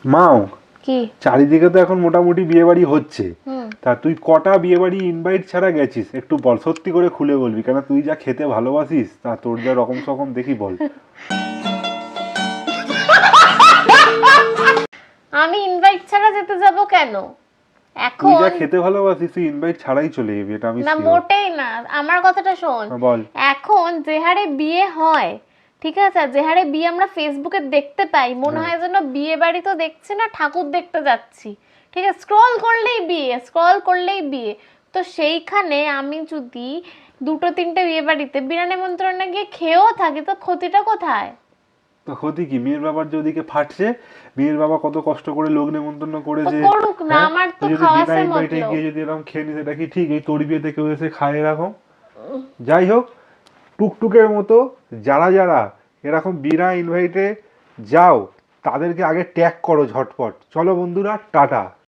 মাও কি চারিদিকে তো এখন মোটামুটি বিয়ে বাড়ি হচ্ছে, তা তুই কটা বিয়ে বাড়ি ইনভাইট ছাড়া গেছিস একটু বল, সত্যি করে খুলে বলবি, কেন তুই যা খেতে ভালোবাসিস, তা তোর যা রকম সকম দেখি বল। আমি ইনভাইট ছাড়া যেতে যাব কেন? তুই যা এখন খেতে ভালোবাসিস তুই ইনভাইট ছাড়াই চলে যাবি, এটা আমি না, শিওর। মোটেই না। আমার কথাটা শোন। বল। এখন যে হারে বিয়ে হয়, ঠিক আছে, যে হারে বিয়ে আমরা ফেসবুকে দেখতে পাই, মনে হয় যেন বিয়ে বাড়ি তো দেখছি না, ঠাকুর দেখতে যাচ্ছি। ঠিক আছে, স্ক্রল করলেই বিয়ে, স্ক্রল করলেই বিয়ে। তো সেইখানে আমি যদি দুটো তিনটে বিয়ে বাড়িতে বিনা নিমন্ত্রণে গিয়ে খেয়েও থাকি, তো ক্ষতিটা কোথায়? তো ক্ষতি কি? মেয়ের বাবার যে ওদিকে ফাটছে, মেয়ের বাবা কত কষ্ট করে লোক নেমন্তন্ন তো করেছে, করুক না, হ্যাঁ, আমার তো তুই যদি বিনা খাওয়াছে ইনভাইটে মতলব। গিয়ে যদি এরকম খেয়ে নিস, এটা কি ঠিক? এই তোর বিয়েতে কেউ এসে খায় এরকম? যাই হোক, টুকটুকের মতো যারা যারা এরকম বিনা ইনভাইটে যাও, তাদেরকে আগে ট্যাগ করো ঝটপট। চলো বন্ধুরা, টাটা।